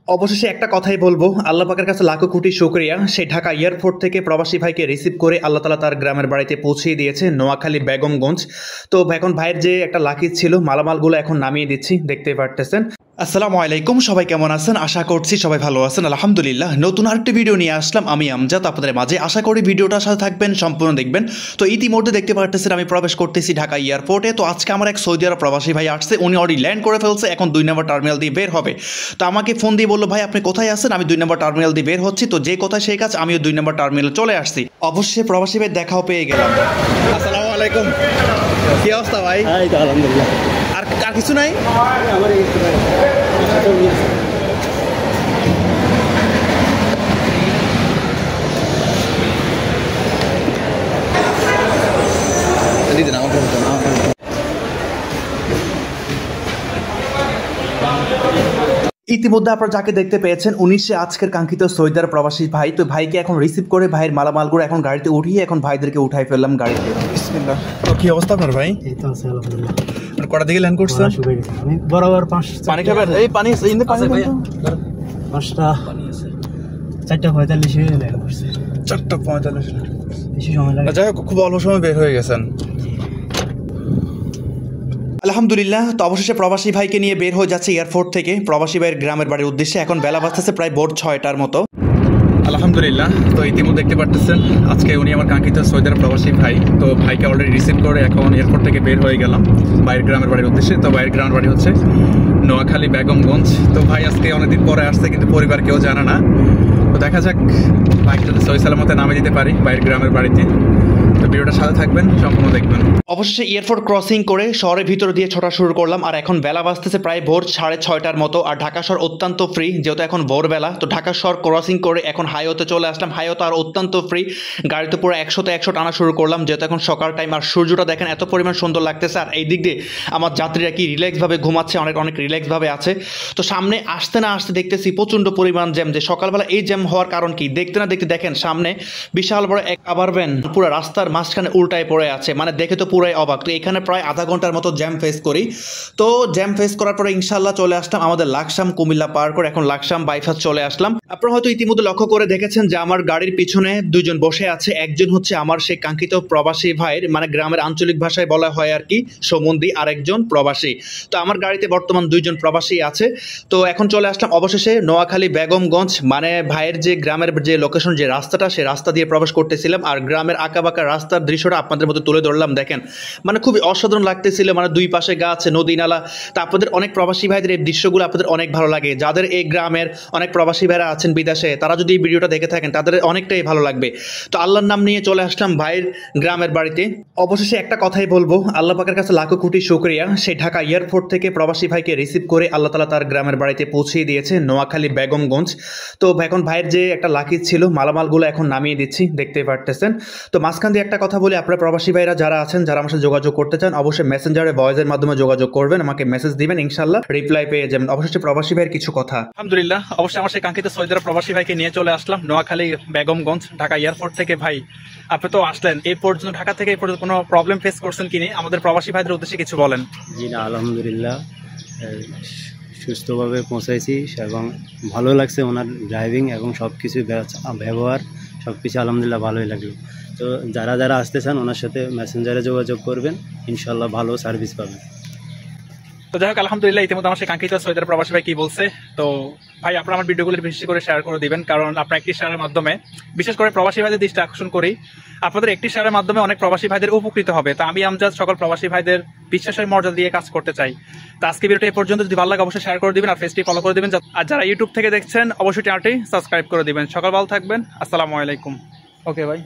অবশেষে একটা কথাই বলবো, আল্লাহ পাকের কাছে লাখো কোটি শুকরিয়া। সেই ঢাকা এয়ারপোর্ট থেকে প্রবাসী ভাইকে রিসিভ করে আল্লাহ তালা তার গ্রামের বাড়িতে পৌঁছিয়ে দিয়েছে, নোয়াখালী বেগমগঞ্জ। তো এখন ভাইয়ের যে একটা লাকি ছিল, মালামালগুলো এখন নামিয়ে দিচ্ছি, দেখতেই পারতেছেন। আসসালামু আলাইকুম, সবাই কেমন আছেন? আশা করছি সবাই ভালো আছেন, আলহামদুলিল্লাহ। নতুন আরেকটি ভিডিও নিয়ে আসলাম আমি আমজাদ আপনাদের মাঝে। আশা করি ভিডিওটার সাথে থাকবেন, সম্পূর্ণ দেখবেন। তো ইতিমধ্যে দেখতে পারতেছেন আমি প্রবেশ করতেছি ঢাকা এয়ারপোর্টে। তো আজকে আমার এক সৌদি আরব প্রবাসী ভাই আসছে, উনি অলরেডি ল্যান্ড করে ফেলছে, এখন 2 নম্বর টার্মিনাল দিয়ে বের হবে। তো আমাকে ফোন দিয়ে বললো, ভাই আপনি কোথায় আছেন? আমি 2 নম্বর টার্মিনাল দিয়ে বের হচ্ছি। তো যে কথা সেই কাজ, আমিও 2 নম্বর টার্মিনালে চলে আসছি। অবশ্যই প্রবাসী ভাই দেখাও পেয়ে গেলাম। আসসালামু আলাইকুম, কি অবস্থা ভাই? আলহামদুলিল্লাহ। আর আর কিছু নাই? আমার ইতিমধ্যে আপনারা যাকে দেখতে পেয়েছেন, উনি সে আজকের কাঙ্ক্ষিত সৌদি আরব প্রবাসী ভাই। তো ভাইকে এখন রিসিভ করে ভাইয়ের মালামালগুলো এখন গাড়িতে উঠিয়ে এখন ভাইদেরকে উঠাই ফেললাম গাড়িতে। বিসমিল্লাহ। তো কি অবস্থা আপনার ভাই? এই তো আছে আলহামদুলিল্লাহ। আর কটা দিকে ল্যান্ড করছেন? আমি বরাবর 5 পানি খাবেন? এই পানি ইন্দে পানি ভাই। 5টা পানি আছে। 4:45 এ ল্যান্ড করছে। 4:45 বেশি সময় লাগে। যাই হোক, খুব অল্প সময় বের হয়ে গেছেন। আলহামদুলিল্লাহ। তো অবশেষে প্রবাসী ভাইকে নিয়ে বের হয়ে যাচ্ছে এয়ারপোর্ট থেকে প্রবাসী ভাইয়ের গ্রামের বাড়ির উদ্দেশ্যে। এখন বেলা বাজতেছে প্রায় ভোর 6টার মতো। আলহামদুলিল্লাহ। তো ইতিমধ্যে দেখতে পারতেছেন আজকে উনি আমার কাঙ্ক্ষিত সৌদি আরব প্রবাসী ভাই। তো ভাইকে অলরেডি রিসিভ করে এখন এয়ারপোর্ট থেকে বের হয়ে গেলাম ভাইয়ের গ্রামের বাড়ির উদ্দেশ্যে। তো ভাইয়ের গ্রামের বাড়ি হচ্ছে নোয়াখালী বেগমগঞ্জ। তো ভাই আজকে অনেকদিন পরে আসছে, কিন্তু পরিবার কেউ জানে না। তো দেখা যাক বাইকটা সহি সালামতে নামে দিতে পারি ভাইয়ের গ্রামের বাড়িতে। তো ভিডিওটার সাথে থাকবেন, সম্পূর্ণ দেখবেন। অবশেষে এয়ারপোর্ট ক্রসিং করে শহরের ভিতর দিয়ে ছোটা শুরু করলাম। আর এখন বেলা বাজতেছে প্রায় ভোর 6:30টার মতো। আর ঢাকা শহর অত্যন্ত ফ্রি, যেহেতু এখন ভোরবেলা। তো ঢাকা শহর ক্রসিং করে এখন হাইওয়েতে চলে আসলাম। হাইওয়েতে আর অত্যন্ত ফ্রি, গাড়িতে পুরো 100তে 100 টানা শুরু করলাম, যেহেতু এখন সকাল টাইম। আর সূর্যটা দেখেন এত পরিমাণ সুন্দর লাগতেছে। আর এই দিক দিয়ে আমার যাত্রীরা কি রিল্যাক্সভাবে ঘুমাচ্ছে, অনেক অনেক রিল্যাক্সভাবে আছে। তো সামনে আসতে না আসতে দেখতেছি প্রচণ্ড পরিমাণ জ্যাম। যে সকালবেলা এই জ্যাম হওয়ার কারণ কি, দেখতে না দেখতে দেখেন সামনে বিশাল বড় এক কাভার ভ্যান পুরো রাস্তার মাঝখানে উল্টায় পড়ে আছে। মানে দেখে তো পুরাই অবাক। তো এখানে প্রায় আধা ঘন্টার মতো জ্যাম ফেস করি। তো জ্যাম ফেস করার পরে ইনশাল্লাহ চলে আসলাম আমাদের লাকসাম কুমিল্লা পার করে এখন লাকসাম বাইপাস চলে আসলাম। আপনারা হয়তো ইতিমধ্যে লক্ষ্য করে দেখেছেন যে আমার গাড়ির পিছনে দুজন বসে আছে। একজন হচ্ছে আমার সেই কাঙ্ক্ষিত প্রবাসী ভাইয়ের, মানে গ্রামের আঞ্চলিক ভাষায় বলা হয় আর কি, সম্বন্ধী। আর একজন প্রবাসী। তো আমার গাড়িতে বর্তমান 2জন প্রবাসী আছে। তো এখন চলে আসলাম অবশেষে নোয়াখালী বেগমগঞ্জ, মানে ভাইয়ের যে গ্রামের যে লোকেশন, যে রাস্তাটা, সেই রাস্তা দিয়ে প্রবেশ করতেছিলাম। আর গ্রামের আঁকাবাঁকা রাস্তার দৃশ্যটা আপনাদের মধ্যে তুলে ধরলাম। দেখেন মানে খুবই অসাধারণ লাগতেছিল। মানে দুই পাশে গাছ, নদী নালা। তা আপনাদের অনেক প্রবাসী ভাইদের এই দৃশ্যগুলো আপনাদের অনেক ভালো লাগে। যাদের এই গ্রামের অনেক প্রবাসী ভাইরা আছেন বিদেশে, তারা যদি এই ভিডিওটা দেখে থাকেন তাদের অনেকটাই ভালো লাগবে। তো আল্লাহর নাম নিয়ে চলে আসলাম ভাইয়ের গ্রামের বাড়িতে। অবশেষে একটা কথাই বলবো, আল্লাহ পাকের কাছে লাখো কোটি শুকরিয়া। সেই ঢাকা এয়ারপোর্ট থেকে প্রবাসী ভাইকে রিসিভ করে আল্লাহ তালা তার গ্রামের বাড়িতে পৌঁছিয়ে দিয়েছে, নোয়াখালী বেগমগঞ্জ। তো এখন ভাইয়ের যে একটা লাকি ছিল, মালামালগুলো এখন নামিয়ে দিচ্ছি, দেখতেই পারতেছেন। তো মাঝখান দিয়ে একটা কথা বলি, আপনারা প্রবাসী ভাইরা যারা আছেন, যারা আমার সাথে যোগাযোগ করতে চান, অবশ্যই মেসেঞ্জারে ভয়েসের মাধ্যমে যোগাযোগ করবেন, আমাকে মেসেজ দিবেন, ইনশাল্লাহ রিপ্লাই পেয়ে যাবেন। অবশ্যই প্রবাসী ভাইয়ের কিছু কথা। আলহামদুলিল্লাহ। অবশ্যই আমার সেই কাঙ্ক্ষিত সৌদি আরব প্রবাসী ভাইকে নিয়ে চলে আসলাম নোয়াখালী বেগমগঞ্জ ঢাকা এয়ারপোর্ট থেকে। ভাই আপনি তো আসলেন, এই পর্যন্ত ঢাকা থেকে এই পর্যন্ত কোনো প্রবলেম ফেস করছেন কিনা, আমাদের প্রবাসী ভাইদের উদ্দেশ্যে কিছু বলেন। জি না, আলহামদুলিল্লাহ সুস্থভাবে পৌঁছাইছি এবং ভালো লাগছে ওনার ড্রাইভিং এবং সব কিছু ব্যবহার সব কিছু আলহামদুলিল্লাহ ভালোই লাগলো। তো যারা যারা আসতে চান ওনার সাথে মেসেঞ্জারে যোগাযোগ করবেন, ইনশাল্লাহ ভালো সার্ভিস পাবেন। তো যাই হোক আলহামদুলিল্লাহ, ইতিমধ্যে আমার সেই কাঙ্ক্ষিত সৌদি আরব প্রবাসী ভাই কি বলছে। তো ভাই আপনার আমার ভিডিওগুলো বেশি করে শেয়ার করে দিবেন, কারণ আপনার একটি শেয়ারের মাধ্যমে বিশেষ করে প্রবাসী ভাইদের দৃষ্টি আকর্ষণ করি। আপনাদের একটি শেয়ারের মাধ্যমে অনেক প্রবাসী ভাইদের উপকৃত হবে। তো আমি আমজাদ সকল প্রবাসী ভাইদের বিশ্বাসের মর্যাদা দিয়ে কাজ করতে চাই। তো আজকে ভিডিওটা এই পর্যন্ত, যদি ভালো লাগে অবশ্যই শেয়ার করে দিবেন আর পেজটি ফলো করে দিবেন। আর যারা ইউটিউব থেকে দেখছেন অবশ্যই চ্যানেলটি সাবস্ক্রাইব করে দিবেন। সকাল ভালো থাকবেন, আসসালামু আলাইকুম। ওকে ভাই।